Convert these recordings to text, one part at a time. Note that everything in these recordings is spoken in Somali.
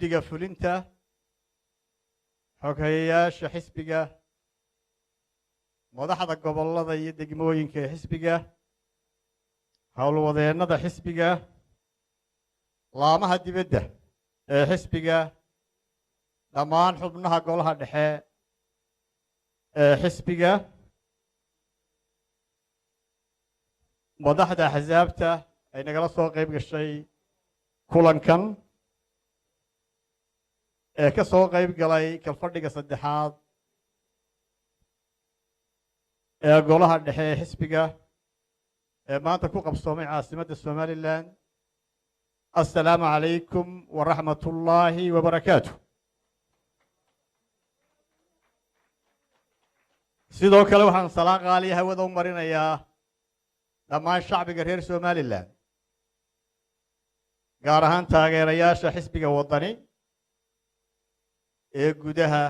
guddiga fulinta xogeyaasha xisbiga madaxda gobollada iyo degmooyinka ee xisbiga howlwadeennada xisbiga laamaha dibadda ee xisbiga dhammaan xubnaha golaha dhexe ee xisbiga madaxda axsaabta ay nagala soo qayb gashay kulankan ee ka soo qayb galay kalfadhiga saddexaad ee golaha dhexe ee xisbiga ee maanta ku qabsoomay caasimadda somalilan assalaamu calaykum waraxmat ullaahi wabarakaatu. sidoo kale waxaan salaan qaaliya hawada u marinayaa dhammaan shacbiga reer somalilan gaar ahaan taageerayaasha xisbiga waddani ee gudaha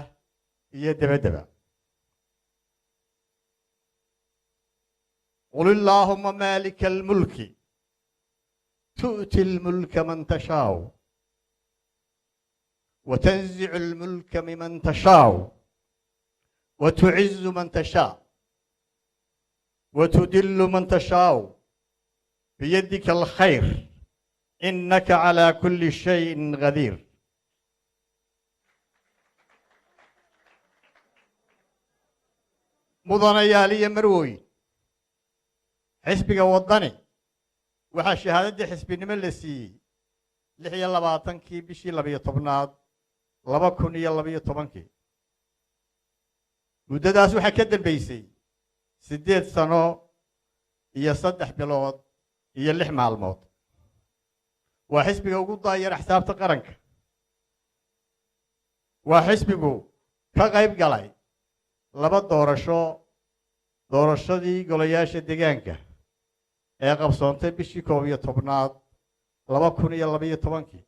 iyo debaddaba. qul illaahuma maalika almulki tu'ti almulka man tashaau watanzicu almulka miman tashaau وتعز من تشاء وتذل من تشاء بيدك الخير إنك على كل شيء قدير. مدنيالي مروي حسبك وطني وحا شهادة حسبي نملسي لحيا لباتنكي بشي لبي طبناد لبكن يلا بي طبنكي muddadaas waxaa ka dambaysay 8 sano iyo 3 bilood iyo 6 maalmood. waa xisbiga ugu daayar xisaabta qaranka. waa xisbigu ka qayb galay 2 doorasho doorashadii golayaasha deegaanka ee qabsoontay bishii 11aad 2012.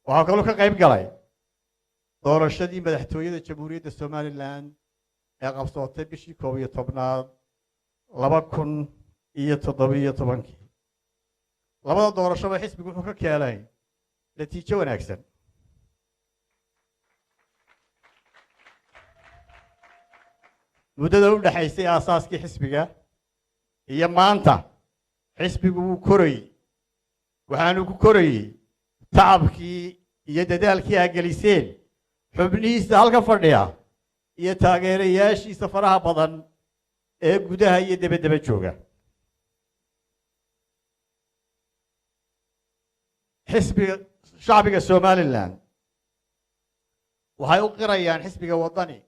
waxaa kaloo ka qayb galay doorashadii madaxtooyada jamhuuriyadda somalilan ee qabsootay bishii 11aad 2017. labada doorashaba xisbigu wuxuu ka keenay natiijo wanaagsan. muddada u dhaxaysay aasaaskii xisbiga iyo maanta xisbigu wuu korayey. waxaanu ku korayey tacabkii iyo dadaalkii aa geliseen xubnihiisa halka fadhiya iyo taageerayaashiisa faraha badan ee gudaha iyo debaddaba jooga. xisbiga shacbiga somalilan waxay u qirayaan xisbiga waddani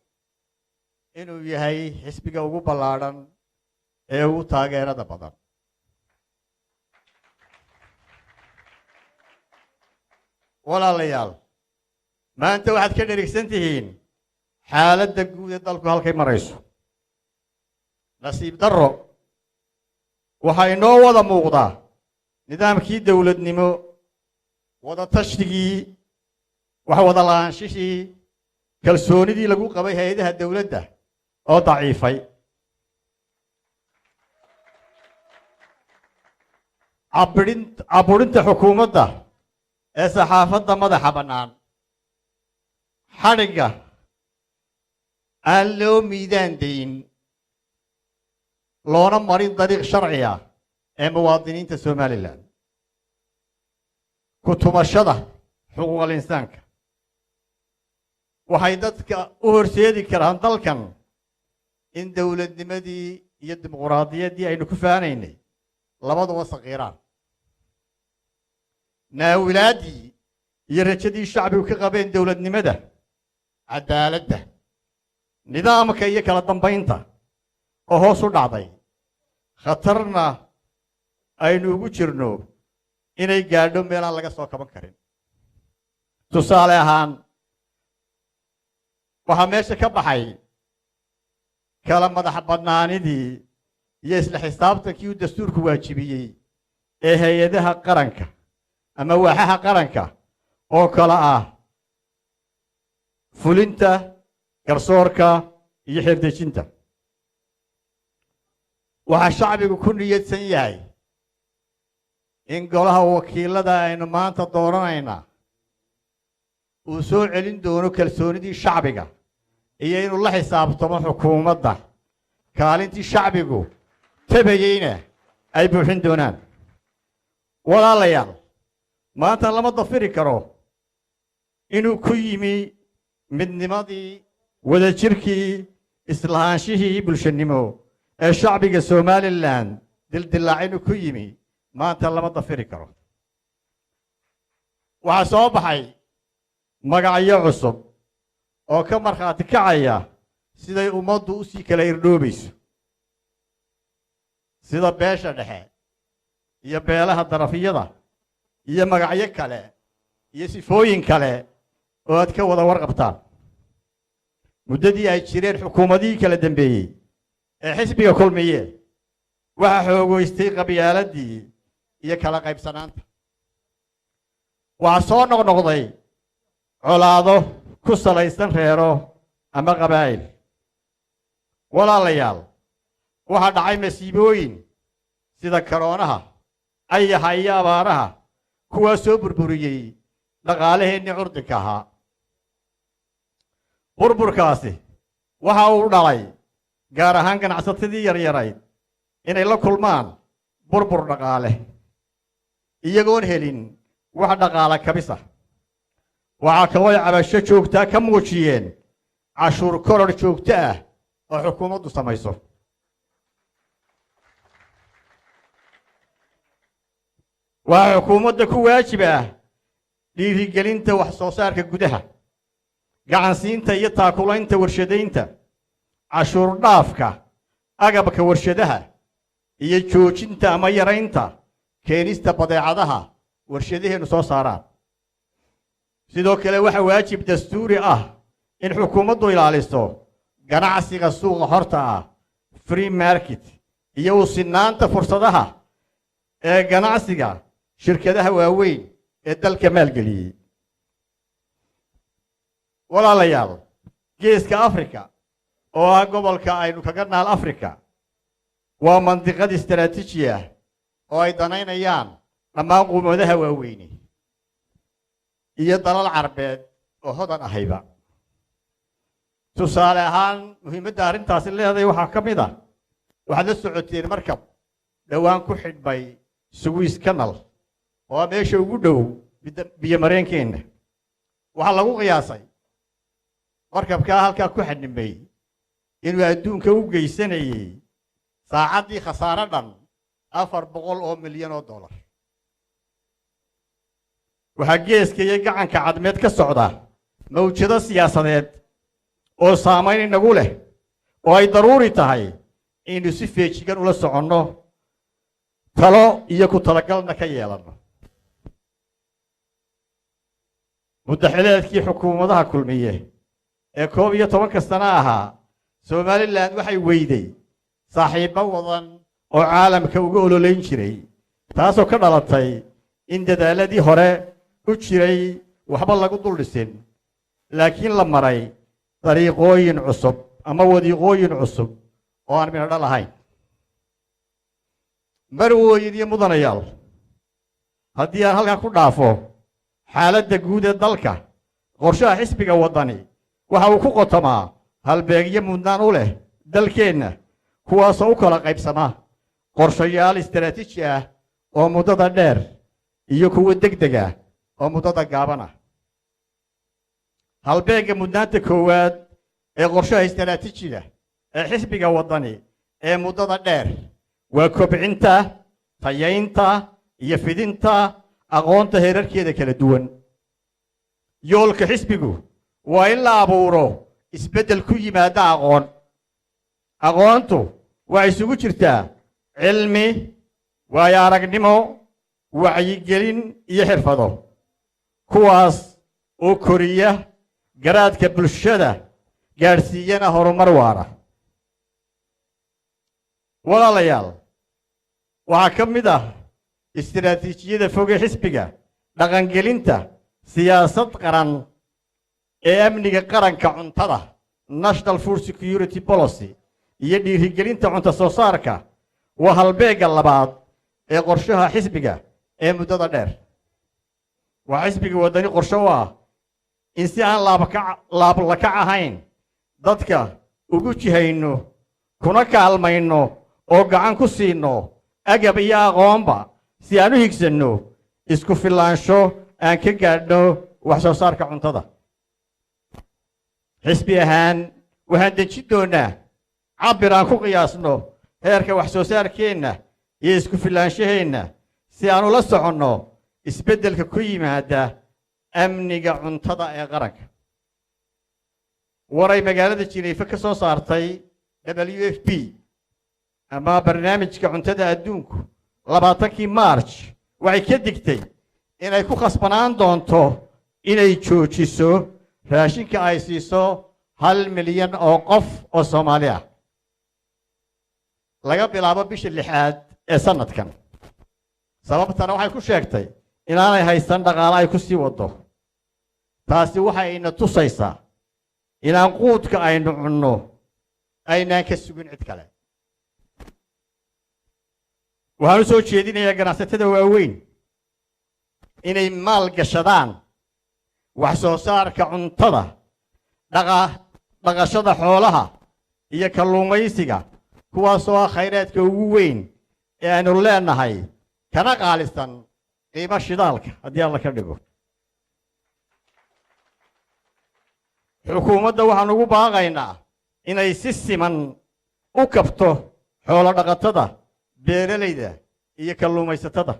inuu yahay xisbiga ugu ballaadhan ee ugu taageerada badan. walaalayaal maanta waxaad ka dherigsan tihiin xaaladda guud ee dalku halkay marayso. nasiib darro waxaa inoo wada muuqdaa nidaamkii dowladnimo wada tashtigii wax wada lahaanshihii kalsoonidii lagu qabay hay-adaha dowladda oo daciifay. caburinta xukuumadda ee saxaafadda madaxa bannaan xadhigga aan loo miidaan dayn loona marin dariiq sharci ah ee muwaadiniinta somalilan ku tumashada xuquuqal insaanka waxay dadka u horseedi karaan dalkan in dowladnimadii iyo dimuqraadiyaddii aynu ku faanaynay labaduba saqiiraan. naawilaaddii iyo rajadii shacbigu ka qabeen dowladnimada cadaaladda nidaamka iyo kala dambaynta oo hoos u dhacday khatarna aynu ugu jirno inay gaadho meelaan laga soo kaban karin. tusaale ahaan waxaa meesha ka baxay kala madax bannaanidii iyo isla xisaabtankii uu dastuurku waajibiyey ee hay-adaha qaranka ama waaxaha qaranka oo kala ah fulinta garsoorka iyo xeerdejinta. waxaa shacbigu ku niyadsan yahay in golaha wakiilada aynu maanta dooranaynaa uu soo celin doono kalsoonidii shacbiga iyo inuu la xisaabtamo xukuumadda kaalintii shacbigu tabayeyna ay buuxin doonaan walaalayaal maanta lama dafiri karo inuu ku yimi midnimadii wadajirkii islahaanshihii bulshanimo ee shacbiga Somaliland dildilaacinu ku yimi maanta lama dafiri karo waxa soo baxay magacyo cusub oo ka marxaati kacaya siday ummaddu u sii kala irdhoobayso sida beesha dhexe iyo beelaha darafiyada iyo magacyo kale iyo sifooyin kale oo aad ka wada warqabtaan muddadii ay jireen xukuumadihii kala dambeeyey ee xisbiga kulmiye waxa xoogaystay qabyaaladii iyo kala qaybsanaanta waxa soo noqnoqday colaado ku salaysan reero ama qabaa'il walaalayaal waxa dhacay masiibooyin sida karoonaha ayaha iyo abaaraha kuwaas soo burburiyey dhaqaalaheennii curdinka ahaa burburkaasi waxa uu dhalay gaar ahaan ganacsatadii yaryarayd inay la kulmaan burbur dhaqaale iyagoon helin wax dhaqaale kabis ah waxaa kaloo ay cabasho joogtaa ka muujiyeen cashuur koror joogto ah oo xukuumaddu samayso waa xukuumadda ku waajib ah dhiirigelinta wax soo saarka gudaha gacansiinta iyo taakulaynta warshadaynta cashuur dhaafka agabka warshadaha iyo joojinta ama yaraynta keenista badeecadaha warshadaheenu soo saaraan sidoo kale waxa waajib dastuuri ah in xukuumaddu ilaaliso ganacsiga suuqa xorta ah free market iyo u sinaanta fursadaha ee ganacsiga shirkadaha waaweyn ee dalka maalgeliyey walaalayaal geeska Afrika oo ah gobolka aynu kaga naal Afrika waa mandiqad istiraatiiji ah oo ay danaynayaan dhammaan quumadaha waaweyn iyo dalal carbeed oo hodan ahayba tusaale ahaan muhiimadda arrintaasi leedahay waxaa ka mid ah waxaad la socoteen markab dhowaan ku xidhmay Suez Canal oo meesha ugu dhow biyo mareenkeena waxaa lagu qiyaasay markabka halka ku xidhmay inuu adduunka u geysanayay saacadii khasaare dhan 400 milyan oo dollar waxaa geeska iyo gacanka cadmeed ka socda mawjado siyaasadeed oo saameyn inagu leh oo ay daruuri tahay inuu si feejigan ula soconno talo iyo ku talagalna ka yeelano muddaxileedkii xukuumadaha kulmiye ee 11 sano ahaa Somaliland waxay weyday saaxiibo wadan oo caalamka uga ololeyn jiray taasoo ka dhalatay in dadaaladii hore u jiray waxba lagu dul dhisin laakiin la maray dariiqooyin cusub ama wadiiqooyin cusub oo aan midho lahayn marwooyin iyo mudanayaal haddii aan halkan ku dhaafo xaaladda guud ee dalka qorshaha xisbiga wadani waxa uu ku qotamaa halbeegyo mudnaan u leh dalkeenna kuwaasoo u kala qaybsama qorshayaal istiraatiiji ah oo muddada dheer iyo kuwa degdeg ah oo muddada gaaban ah halbeegga mudnaanta koowaad ee qorshaha istiraatiijiga ee xisbiga wadani ee muddada dheer waa kobcinta tayaynta iyo fidinta aqoonta heerarkeeda kala duwan yoolka xisbigu waa in la abuuro isbeddel ku yimaada aqoontu waxay isugu jirtaa cilmi waayo aragnimo wacyigelin iyo xirfado kuwaas oo koriya garaadka bulshada gaadhsiiyana horumar waara walaalayaal waxaa ka mid ah istiraatiijiyada fog ee xisbiga dhaqangelinta siyaasad qaran ee amniga qaranka cuntada National Food Security Policy iyo dhiirigelinta cunto soo saarka waa halbeegga labaad ee qorshaha xisbiga ee muddada dheer waa xisbiga wadani qorshe u ah in si aan laablakac ahayn dadka ugu jihayno kuna kaalmayno oo gacan ku siino agab iyo aqoonba si aan u higsanno isku filaansho aan ka gaadhno wax soo saarka cuntada. xisbi ahaan waxaan dejin doonaa cabir aan ku qiyaasno heerka wax soo saarkeenna iyo isku filaanshaheenna si aan ula soconno isbeddelka ku yimaada amniga cuntada ee qaranka. waray magaalada Jiniifa ka soo saartay WFP ama barnaamijka cuntada adduunku 20 March waxay ka digtay inay ku khasbanaan doonto inay joojiso raashinka ay siiso 1 milyan oo qof oo Soomaali ah laga bilaabo bisha 6aad ee sanadkan. sababtana waxay ku sheegtay inaanay haysan dhaqaale ay ku sii wado. taasi waxayna tusaysaa inaan quudka aynu cunno aynaan ka sugin cid kale. waxaan u soo jeedinayaa ganacsatada waaweyn inay maal gashadaan wax soo saarka cuntada, dhaqashada xoolaha iyo kalluumaysiga, kuwaasoo ah khayraadka ugu weyn ee aynu leenahay kana qaalisan qiimo shidaalka haddii alla ka dhigo. xukuumadda waxaan ugu baaqaynaa inay si siman u kabto xoolo dhaqatada, beeralayda iyo kalluumaysatada.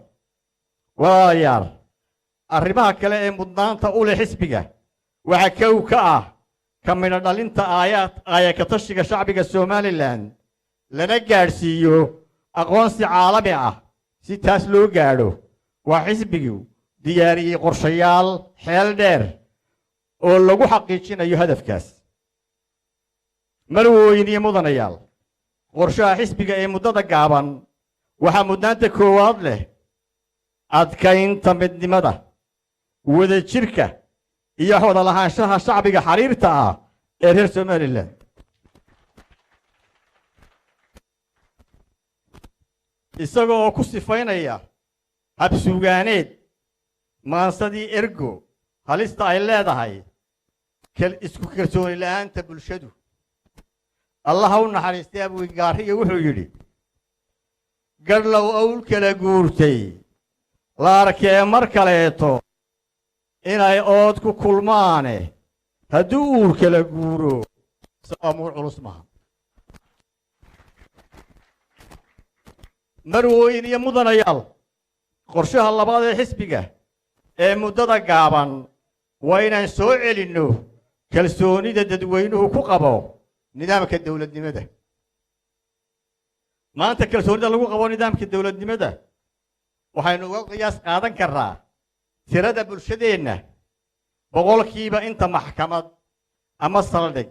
walaalayaal, arrimaha kale ee mudnaanta u leh xisbiga waxaa kow ka ah ka midho dhalinta aayaka tashiga shacbiga Somaliland lana gaadhsiiyo aqoonsi caalami ah. si taas loo gaadho waa xisbigu diyaariyey qorshayaal xeel dheer oo lagu xaqiijinayo hadafkaas. marwooyin iyo mudanayaal, qorshaha xisbiga ee muddada gaaban waxaa mudnaanta koowaad leh adkaynta midnimada, wadajirka iyo wada lahaanshaha shacbiga xariirta ah ee reer Somaliland. isagoo ku sifaynaya habsuugaaneed maansadii ergo halista ay leedahay isku kalsooni la'aanta bulshadu. allaha u naxariistay abwigaariga wuxuu yidhi, gadhlow owl kala guurtay la arkee mar kaleeto inay ood ku kulmaane hadduu uur kala guuro saamuur culus maaha. marwooyin iyo mudanayaal, qorshaha labaad ee xisbiga ee muddada gaaban waa inaan soo celinno kalsoonida dadweynuhu ku qabo nidaamka dawladnimada. maanta kalsoonida lagu qabo nidaamka dawladnimada waxaynu uga qiyaas qaadan karnaa tirada bulshadeenna boqolkiiba inta maxkamad ama saldhig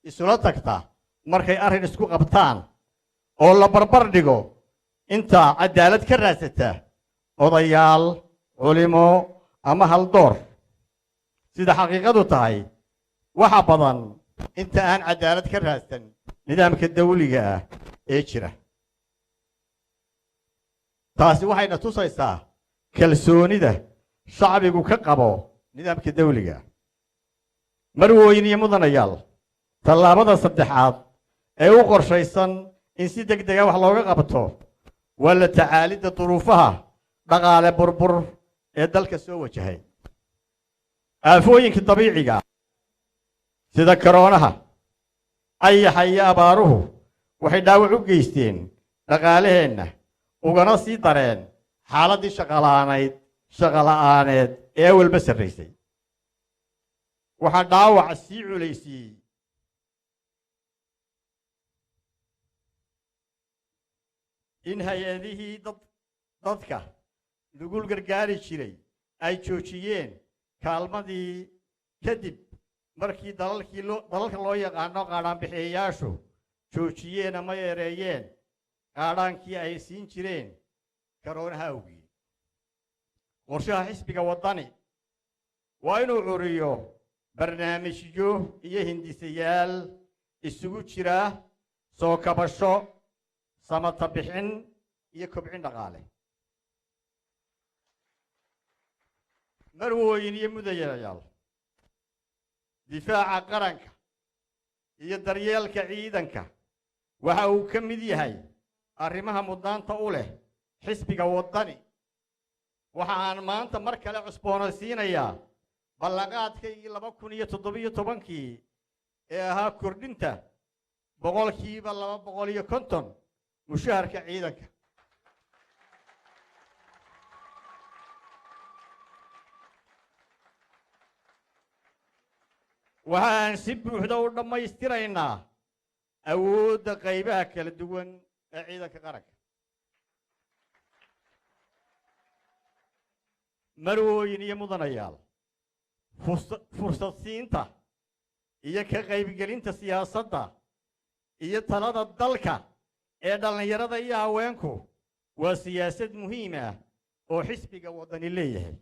isula tagta markay arrin isku qabtaan oo la barbar dhigo inta cadaalad ka raadsata odayaal, culimo ama haldoor. sida xaqiiqadu tahay waxa badan inta aan cadaalad ka raadsan nidaamka dawliga ah ee jira. taasi waxayna tusaysaa kalsoonida shacbigu ka qabo nidaamka dawliga. marwooyin iyo mudanayaal, tallaabada saddexaad ee u qorshaysan in si degdeg ah wax looga qabto waa la tacaalidda duruufaha dhaqaale burbur ee dalka soo wajahay. aafooyinka dabiiciga sida koroonaha, ayaxa iyo abaaruhu waxay dhaawac u geysteen dhaqaalaheenna, ugana sii dareen xaaladdii shaqo la'aaneed ee awalba sarraysay. waxaa dhaawac sii culaysiiyey in hay-adihii dadka nugul gargaari jiray ay joojiyeen kaalmadii kadib markii dalalka loo yaqaano qaadhaanbixiyayaashu joojiyeen ama yareeyeen qaadhaankii ay siin jireen koroonaha awgii. qorshaha xisbiga waddani waa inuu curiyo barnaamijyo iyo hindisayaal isugu jira soo kabasho, samata bixin iyo kobcin dhaqaale. marwooyin iyo mudanayaal, difaaca qaranka iyo daryeelka ciidanka waxa uu ka mid yahay arrimaha mudnaanta u leh xisbiga waddani. waxa aan maanta mar kale cusboonaysiinayaa ballanqaadkaygii 2017 ee ahaa kordhinta boqolkiiba 250 mushaharka ciidanka. waxaan si buuxda u dhammaystiraynaa awoodda qaybaha kala duwan ee ciidanka qaranka. marwooyin iyo mudanayaal, fursad siinta iyo ka qaybgelinta siyaasadda iyo talada dalka ee dhallinyarada iyo haweenku waa siyaasad muhiim ah oo xisbiga waddani leeyahay.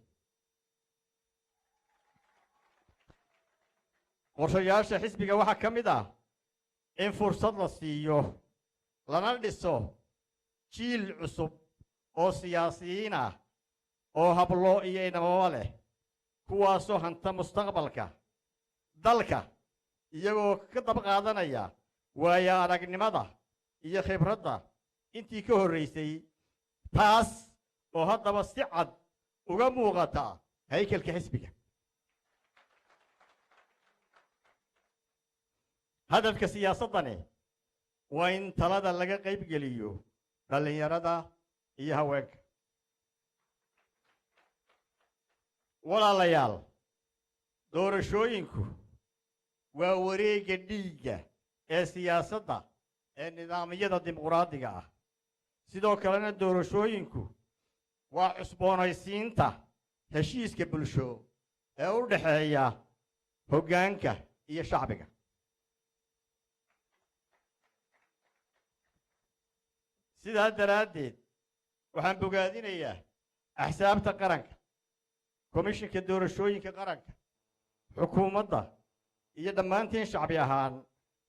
qorshayaasha xisbiga waxaa ka mid ah in fursad la siiyo lana dhiso jiil cusub oo siyaasiyiin ah oo hablo iyo inamaba leh, kuwaasoo hanta mustaqbalka dalka iyagoo ka daba qaadanaya waayo aragnimada iyo khibradda intii ka horraysay, taas oo haddaba si cad uga muuqata haykalka xisbiga. hadafka siyaasaddani waa in talada laga qaybgeliyo dhallinyarada iyo haweenka. walaalayaal, doorashooyinku waa wareegga dhiigga ee siyaasadda ee nidaamyada dimuqraadiga ah. sidoo kalena doorashooyinku waa cusboonaysiinta heshiiska bulsho ee u dhexeeya hoggaanka iyo shacbiga. sidaa daraaddeed waxaan bogaadinayaa axsaabta qaranka, komishinka doorashooyinka qaranka, xukuumadda iyo dhammaantiin shacbi ahaan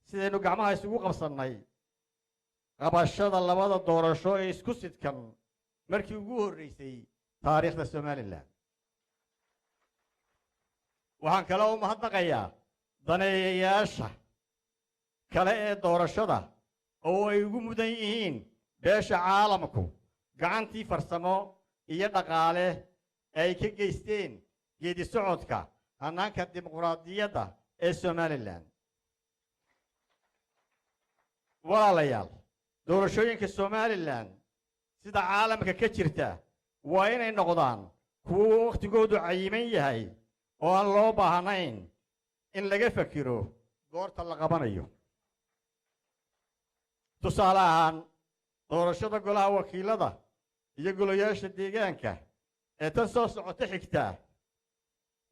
sidaynu gacmaha isugu qabsannay qabashada labada doorasho ee isku sidkan markii ugu horraysay taariikhda Somaliland. waxaan kale u mahadnaqayaa daneeyayaasha kale ee doorashada oo ay ugu mudan yihiin beesha caalamku gacantii farsamo iyo dhaqaale ay ka geysteen geedi socodka hannaanka dimuqraadiyadda ee Somaliland. walaalayaal, doorashooyinka Somaliland sida caalamka ka jirta waa inay noqdaan kuwo waqtigoodu cayiman yahay oo aan loo baahnayn in laga fakiro goorta la qabanayo. tusaale ahaan, doorashada golaha wakiilada iyo golayaasha deegaanka ee tan soo socota xigta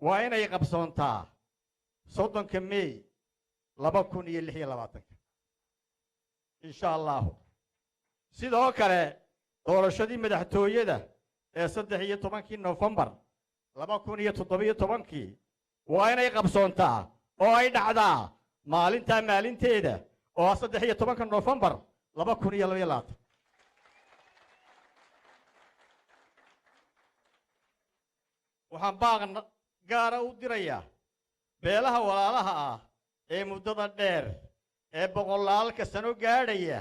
waa inay qabsoontaa 30 May 2026 insha Allah. sidoo kale doorashadii madaxtooyada ee 13 November 2017 waa inay qabsoontaa oo ay dhacdaa maalinteeda oo 13 November 2022. waxaan baaq gaara u dirayaa beelaha walaalaha ah ee muddada dheer ee boqolaalka sano gaadhaya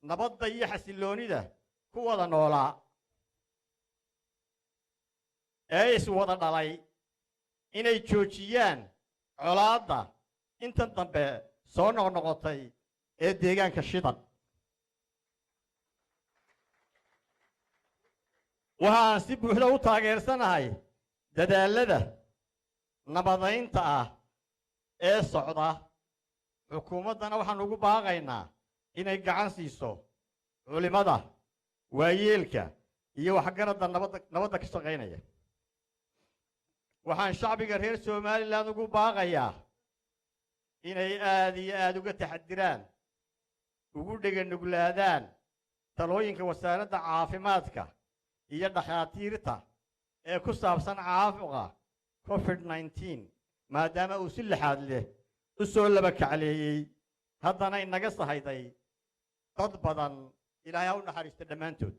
nabadda iyo xasilloonida ku wada noolaa, ee iswada dhalay, inay joojiyaan colaadda intan dambe soo noqnoqotay ee deegaanka shidan. waxaan si buuxda u taageersanahay dadaallada nabadaynta ah ee socda. xukuumaddana waxaan ugu baaqaynaa inay gacan siiso culimada, waayeelka iyo waxgaradda nabadda ka shaqaynaya. waxaan shacbiga reer Somaliland ugu baaqayaa inay aad iyo aad uga taxadiraan, ugu dheganuglaadaan talooyinka wasaaradda caafimaadka iyo dhakhaatiirta ee ku saabsan caabuqa COVID-19, maadaama uu si lixaad leh u soo laba kacleeyey, haddana inaga sahayday dad badan. ilaahay ha u naxariista dhammaantood.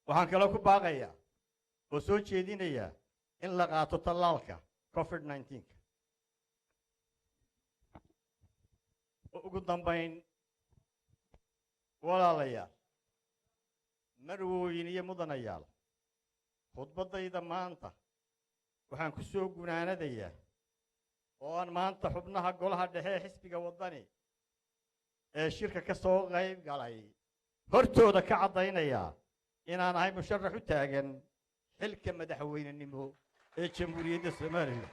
waxaan kaloo ku baaqayaa oo soo jeedinayaa in la qaato tallaalka COVID-19. ugu dambayn walaalayaal marwooyin iyo mudanayaal khudbaddayda maanta waxaan ku soo gunaanadayaa oo aan maanta xubnaha golaha dhexe ee xisbiga waddani ee shirka ka soo qayb galay hortooda ka caddaynayaa inaan ahay musharax u taagan xilka madaxweynenimo ee jamhuuriyadda Soomaaliya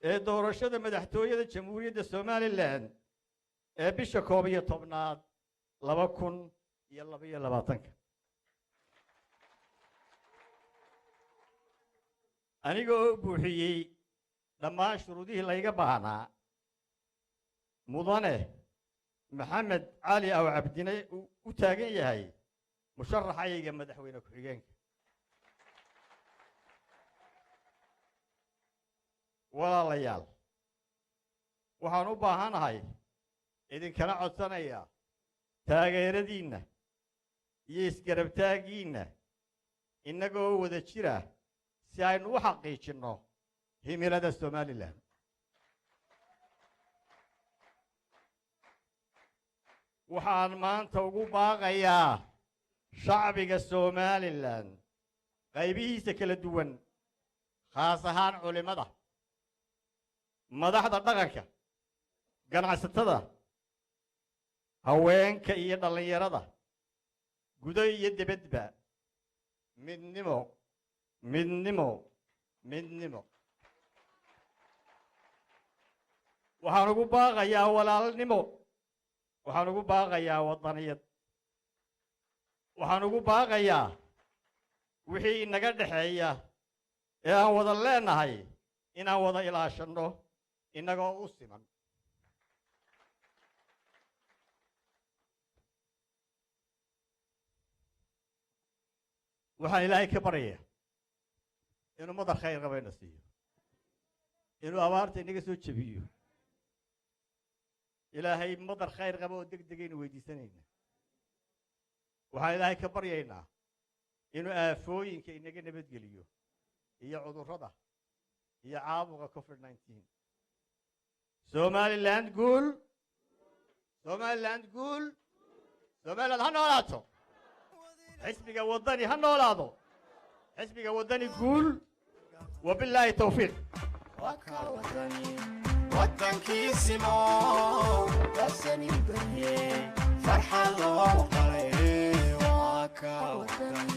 ee doorashada madaxtooyada jamhuuriyadda Somaliland ee bisha 11aad 2022 aniga oo buuxiyey dhammaan shuruudihii layga baahnaa mudane maxamed cali aw cabdine u taagan yahay musharaxayga madaxweyne ku-xigeenka walaalayaal waxaan u baahanahay idinkana codsanayaa taageeradiinna iyo isgarabtaagiinna innagoo wada jira si aynu u xaqiijinno himilada Somaliland waxaan maanta ugu baaqayaa shacbiga Somaliland qaybihiisa kala duwan khaas ahaan culimada madaxda dhaqanka ganacsatada haweenka iyo dhalinyarada gudo iyo dibadba midnimo midnimo midnimo waxaan ugu baaqayaa walaalnimo waxaan ugu baaqayaa waddaniyad waxaan ugu baaqayaa wixii inaga dhaxeeya ee aan wada leenahay inaan wada ilaashanno inagoo u siman waxaan ilaahay ka baryayaa inuu madar khayr qabayna siiyo inuu abaarta inaga soo jebiyo ilaahay madar khayr qaba oo degdegaynu weydiisanayna waxaan ilaahay ka baryaynaa inuu aafooyinka inaga nabadgeliyo iyo cudurrada iyo caabuqa COVID-19 Somaliland guul Somaliland guul Somaliland ha noolaato xisbiga waddani ha noolaado xisbiga waddani guul وبالله التوفيق waddankiisimo basani bariye farxado qalay waa ka wadan